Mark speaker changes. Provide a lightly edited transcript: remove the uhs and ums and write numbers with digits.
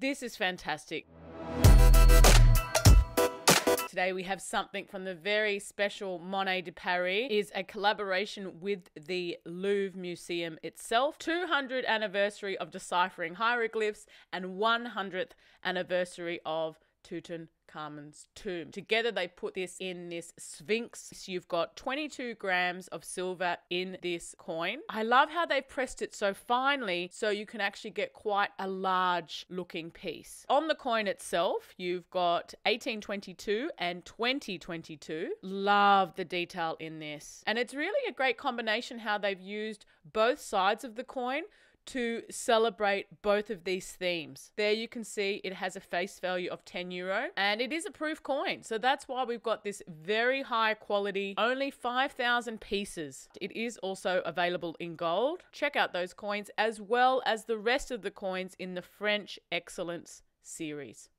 Speaker 1: This is fantastic. Today we have something from the very special Monnaie de Paris. It is a collaboration with the Louvre Museum itself. 200th anniversary of deciphering hieroglyphs and 100th anniversary of Tutankhamun's tomb. Together they put this in this Sphinx. So you've got 22 grams of silver in this coin. I love how they've pressed it so finely so you can actually get quite a large looking piece. On the coin itself, you've got 1822 and 2022. Love the detail in this. And it's really a great combination how they've used both sides of the coin to celebrate both of these themes. There you can see it has a face value of €10 and it is a proof coin. So that's why we've got this very high quality, only 5,000 pieces. It is also available in gold. Check out those coins as well as the rest of the coins in the French Excellence series.